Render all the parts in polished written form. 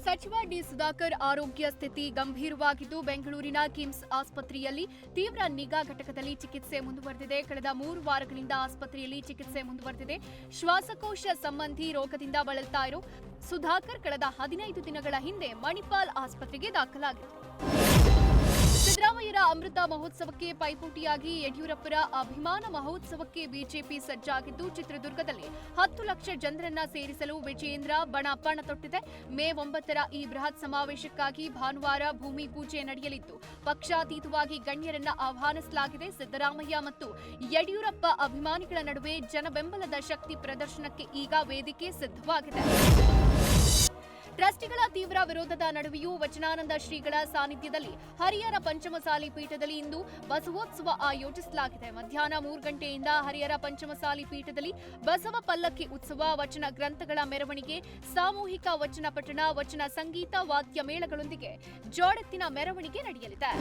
ಸಚಿವ ಡಿ ಸುಧಾಕರ್ ಆರೋಗ್ಯ ಸ್ಥಿತಿ ಗಂಭೀರವಾಗಿದ್ದು ಬೆಂಗಳೂರಿನ ಕಿಮ್ಸ್ ಆಸ್ಪತ್ರೆಯಲ್ಲಿ ತೀವ್ರ ನಿಗಾ ಘಟಕದಲ್ಲಿ ಚಿಕಿತ್ಸೆ ಮುಂದುವರೆದಿದೆ. ಕಳೆದ 3 ವಾರಗಳಿಂದ ಆಸ್ಪತ್ರೆಯಲ್ಲಿ ಚಿಕಿತ್ಸೆ ಮುಂದುವರೆದಿದೆ. ಶ್ವಾಸಕೋಶ ಸಂಬಂಧಿ ರೋಗದಿಂದ ಬಳಲ್ತಾ ಇರೋ ಸುಧಾಕರ್ ಕಳೆದ 15 ದಿನಗಳ ಹಿಂದೆ ಮಣಿಪಾಲ್ ಆಸ್ಪತ್ರೆಗೆ ದಾಖಲಾಗಿತ್ತು. ಸಿದ್ದರಾಮಯ್ಯರ ಅಮೃತ ಮಹೋತ್ಸವಕ್ಕೆ ಪೈಪೋಟಿಯಾಗಿ ಯಡಿಯೂರಪ್ಪರ ಅಭಿಮಾನ ಮಹೋತ್ಸವಕ್ಕೆ ಬಿಜೆಪಿ ಸಜ್ಜಾಗಿದ್ದು ಚಿತ್ರದುರ್ಗದಲ್ಲಿ 10 ಲಕ್ಷ ಜನರನ್ನ ಸೇರಿಸಲು ವಿಜಯೇಂದ್ರ ಬಣ ಪಣ ತೊಟ್ಟಿದೆ. ಮೇ 9ರ ಈ ಬೃಹತ್ ಸಮಾವೇಶಕ್ಕಾಗಿ ಭಾನುವಾರ ಭೂಮಿ ಪೂಜೆ ನಡೆಯಲಿದ್ದು ಪಕ್ಷಾತೀತವಾಗಿ ಗಣ್ಯರನ್ನ ಆಹ್ವಾನಿಸಲಾಗಿದೆ. ಸಿದ್ದರಾಮಯ್ಯ ಮತ್ತು ಯಡಿಯೂರಪ್ಪ ಅಭಿಮಾನಿಗಳ ನಡುವೆ ಜನಬೆಂಬಲದ ಶಕ್ತಿ ಪ್ರದರ್ಶನಕ್ಕೆ ಈಗ ವೇದಿಕೆ ಸಿದ್ಧವಾಗಿದೆ. ಟ್ರಸ್ಟಿಗಳ ತೀವ್ರ ವಿರೋಧದ ನಡುವೆಯೂ ವಚನಾನಂದ ಶ್ರೀಗಳ ಸಾನ್ನಿಧ್ಯದಲ್ಲಿ ಹರಿಹರ ಪಂಚಮಸಾಲಿ ಪೀಠದಲ್ಲಿ ಇಂದು ಬಸವೋತ್ಸವ ಆಯೋಜಿಸಲಾಗಿದೆ. ಮಧ್ಯಾಹ್ನ 3 ಗಂಟೆಯಿಂದ ಹರಿಹರ ಪಂಚಮಸಾಲಿ ಪೀಠದಲ್ಲಿ ಬಸವ ಪಲ್ಲಕ್ಕಿ ಉತ್ಸವ, ವಚನ ಗ್ರಂಥಗಳ ಮೆರವಣಿಗೆ, ಸಾಮೂಹಿಕ ವಚನ ಪಠಣ, ವಚನ ಸಂಗೀತ, ವಾದ್ಯ ಮೇಳಗಳೊಂದಿಗೆ ಜೋಡೆತ್ತಿನ ಮೆರವಣಿಗೆ ನಡೆಯಲಿದೆ.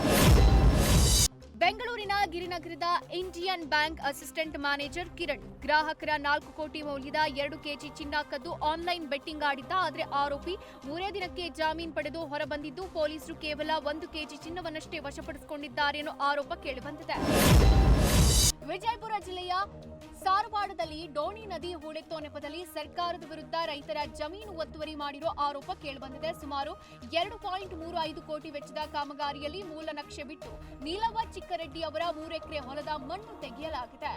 ಬೆಂಗಳೂರಿನ ಗಿರಿನಗರದ Indian bank assistant manager Kiran ಗ್ರಾಹಕರ 4 ಕೋಟಿ ಮೌಲ್ಯದ 2 ಕೆಜಿ ಚಿನ್ನ ಕದ್ದು ಆನ್ಲೈನ್ ಬೆಟ್ಟಿಂಗ್ ಆಡಿದ್ದ. ಆದರೆ ಆರೋಪಿ 3 ದಿನಕ್ಕೆ ಜಾಮೀನು ಪಡೆದು ಹೊರಬಂದಿದ್ದು ಪೊಲೀಸರು ಕೇವಲ 1 ಕೆಜಿ ಚಿನ್ನವನ್ನಷ್ಟೇ ವಶಪಡಿಸಿಕೊಂಡಿದ್ದಾರೆ ಎನ್ನುವ ಆರೋಪ ಕೇಳಿಬಂದಿದೆ. ವಿಜಯಪುರ ಜಿಲ್ಲೆಯ ಸಾರವಾಡದಲ್ಲಿ ಡೋಣಿ ನದಿ ಹೂಳೆತ್ತೋ ನೆಪದಲ್ಲಿ ಸರ್ಕಾರದ ವಿರುದ್ಧ ರೈತರ ಜಮೀನು ಒತ್ತುವರಿ ಮಾಡಿರೋ ಆರೋಪ ಕೇಳಿಬಂದಿದೆ. ಸುಮಾರು 2.35 ಕೋಟಿ ವೆಚ್ಚದ ಕಾಮಗಾರಿಯಲ್ಲಿ ಮೂಲ ನಕ್ಷೆ ಬಿಟ್ಟು ನೀಲವ್ವ ಚಿಕ್ಕರೆಡ್ಡಿ ಅವರ 3 ಎಕರೆ ಹೊಲದ ಮಣ್ಣು ತೆಗೆಯಲಾಗಿದೆ.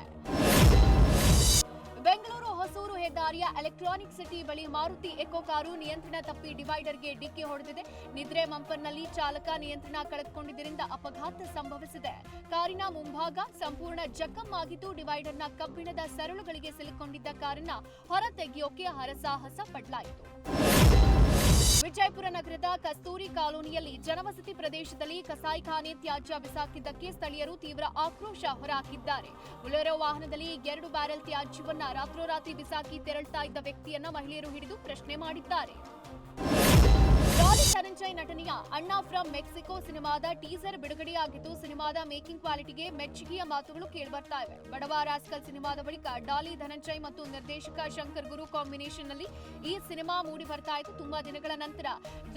ಬೆಂಗಳೂರು ಹೊಸೂರು ಹೆದ್ದಾರಿಯ ಎಲೆಕ್ಟ್ರಾನಿಕ್ ಸಿಟಿ ಬಳಿ ಮಾರುತಿ ಎಕೋ ಕಾರು ನಿಯಂತ್ರಣ ತಪ್ಪಿ ಡಿವೈಡರ್ಗೆ ಡಿಕ್ಕಿ ಹೊಡೆದಿದೆ. ನಿದ್ರೆ ಮಂಪರ್ನಲ್ಲಿ ಚಾಲಕ ನಿಯಂತ್ರಣ ಕಳೆದುಕೊಂಡಿದ್ದರಿಂದ ಅಪಘಾತ ಸಂಭವಿಸಿದೆ. ಕಾರಿನ ಮುಂಭಾಗ ಸಂಪೂರ್ಣ ಜಖಂ ಆಗಿದ್ದು ಡಿವೈಡರ್ನ ಕಬ್ಬಿಣದ ಸರಳುಗಳಿಗೆ ಸಿಲುಕೊಂಡಿದ್ದ ಕಾರನ್ನ ಹೊರ ತೆಗೆಯೋಕೆ ಹರಸಾಹಸ ಪಡಲಾಯಿತು. ವಿಜಯಪುರ ನಗರದ ಕಸ್ತೂರಿ ಕಾಲೋನಿಯಲ್ಲಿ ಜನವಸತಿ ಪ್ರದೇಶದಲ್ಲಿ ಕಸಾಯಿಖಾನೆ ತ್ಯಾಜ್ಯ ಬಿಸಾಕಿದ್ದಕ್ಕೆ ಸ್ಥಳೀಯರು ತೀವ್ರ ಆಕ್ರೋಶ ಹೊರಹಾಕಿದ್ದಾರೆ. ಬುಲೆರೋ ವಾಹನದಲ್ಲಿ 2 ಬ್ಯಾರೆಲ್ ತ್ಯಾಜ್ಯವನ್ನ ರಾತ್ರೋರಾತ್ರಿ ಬಿಸಾಕಿ ತೆರಳುತ್ತಾ ಇದ್ದ ವ್ಯಕ್ತಿಯನ್ನ ಮಹಿಳೆಯರು ಹಿಡಿದು ಪ್ರಶ್ನೆ ಮಾಡಿದ್ದಾರೆ. ಡಾಲಿ ಧನಂಜಯ್ ನಟನೆಯ ಅಣ್ಣಾ ಫ್ರಮ್ ಮೆಕ್ಸಿಕೋ ಸಿನಿಮಾದ ಟೀಸರ್ ಬಿಡುಗಡೆಯಾಗಿದ್ದು ಸಿನಿಮಾದ ಮೇಕಿಂಗ್ ಕ್ವಾಲಿಟಿಗೆ ಮೆಚ್ಚುಗೆಯ ಮಾತುಗಳು ಕೇಳಿಬರ್ತಾ ಇವೆ. ಬಡವ ರಾಸ್ಕಲ್ ಸಿನಿಮಾದ ಬಳಿಕ ಡಾಲಿ ಧನಂಜಯ್ ಮತ್ತು ನಿರ್ದೇಶಕ ಶಂಕರ್ ಗುರು ಕಾಂಬಿನೇಷನ್ ನಲ್ಲಿ ಈ ಸಿನಿಮಾ ಮೂಡಿ ಬರ್ತಾ ಇತ್ತು. ತುಂಬಾ ದಿನಗಳ ನಂತರ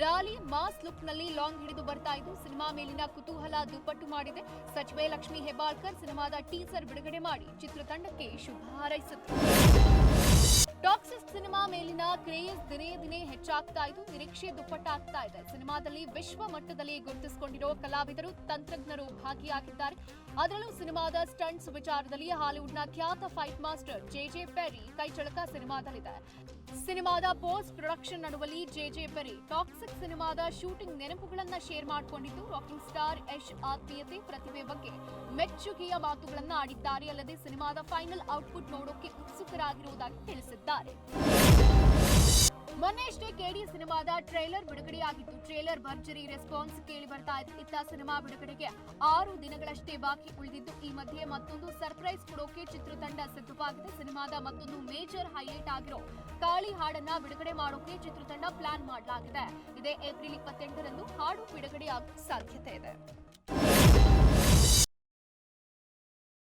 ಡಾಲಿ ಮಾಸ್ ಲುಕ್ ನಲ್ಲಿ ಲಾಂಗ್ ಹಿಡಿದು ಬರ್ತಾ ಇದ್ದು ಸಿನಿಮಾ ಮೇಲಿನ ಕುತೂಹಲ ದುಪ್ಪಟ್ಟು ಮಾಡಿದೆ. ಸಚಿವೆ ಲಕ್ಷ್ಮೀ ಹೆಬ್ಬಾಳ್ಕರ್ ಸಿನಿಮಾದ ಟೀಸರ್ ಬಿಡುಗಡೆ ಮಾಡಿ ಚಿತ್ರತಂಡಕ್ಕೆ ಶುಭ ಹಾರೈಸಿದರು. ಟಾಕ್ಸಿಕ್ ಸಿನಿಮಾ ಮೇಲಿನ ಕ್ರೇಜ್ ದಿನೇ ದಿನೇ ಹೆಚ್ಚಾಗ್ತಾ ಇದ್ದು ನಿರೀಕ್ಷೆ ದುಪ್ಪಟ್ಟಾಗ್ತಾ ಇದೆ. ಸಿನಿಮಾದಲ್ಲಿ ವಿಶ್ವ ಮಟ್ಟದಲ್ಲಿ ಗುರುತಿಸಿಕೊಂಡಿರೋ ಕಲಾವಿದರು, ತಂತ್ರಜ್ಞರು ಭಾಗಿಯಾಗಿದ್ದಾರೆ. ಅದರಲ್ಲೂ ಸಿನಿಮಾದ ಸ್ಟಂಟ್ಸ್ ವಿಚಾರದಲ್ಲಿ ಹಾಲಿವುಡ್ನ ಖ್ಯಾತ ಫೈಟ್ ಮಾಸ್ಟರ್ ಜೆ ಪೆರಿ ಕೈಚಳಕ ಸಿನಿಮಾದಲ್ಲಿದೆ. ಸಿನಿಮಾದ ಪೋಸ್ಟ್ ಪ್ರೊಡಕ್ಷನ್ ನಡುವಲ್ಲಿ ಜೆ ಪೆರಿ ಟಾಕ್ಸಿಕ್ ಸಿನಿಮಾದ ಶೂಟಿಂಗ್ ನೆನಪುಗಳನ್ನ ಶೇರ್ ಮಾಡಿಕೊಂಡಿದ್ದು ರಾಕಿಂಗ್ ಸ್ಟಾರ್ ಯಶ್ ಆತ್ಮೀಯತೆ, ಪ್ರತಿಭೆ ಬಗ್ಗೆ ಮೆಚ್ಚುಗೆಯ ಮಾತುಗಳನ್ನ ಆಡಿದ್ದಾರೆ. ಅಲ್ಲದೆ ಸಿನಿಮಾದ ಫೈನಲ್ ಔಟ್ಪುಟ್ ನೋಡೋಕೆ ಉತ್ಸುಕರಾಗಿರುವುದಾಗಿ ತಿಳಿಸಿದ್ದಾರೆ. ಮೊನ್ನೆಯಷ್ಟೇ ಕೆಡಿ ಸಿನಿಮಾದ ಟ್ರೇಲರ್ ಬಿಡುಗಡೆಯಾಗಿತ್ತು. ಟ್ರೇಲರ್ ಭರ್ಜರಿ ರೆಸ್ಪಾನ್ಸ್ ಕೇಳಿ ಬರ್ತಾ ಇದೆ. ಇತ್ತ ಸಿನಿಮಾ ಬಿಡುಗಡೆಗೆ 6 ದಿನಗಳಷ್ಟೇ ಬಾಕಿ ಉಳಿದಿದ್ದು ಈ ಮಧ್ಯೆ ಮತ್ತೊಂದು ಸರ್ಪ್ರೈಸ್ ಕೊಡೋಕೆ ಚಿತ್ರತಂಡ ಸಿದ್ಧವಾಗಿದೆ. ಸಿನಿಮಾದ ಮತ್ತೊಂದು ಮೇಜರ್ ಹೈಲೈಟ್ ಆಗಿರೋ ಕಾಳಿ ಹಾಡನ್ನ ಬಿಡುಗಡೆ ಮಾಡೋಕೆ ಚಿತ್ರತಂಡ ಪ್ಲಾನ್ ಮಾಡಲಾಗಿದೆ. ಇದೇ ಏಪ್ರಿಲ್ 28ರಂದು ಹಾಡು ಬಿಡುಗಡೆಯಾಗುವ ಸಾಧ್ಯತೆ ಇದೆ.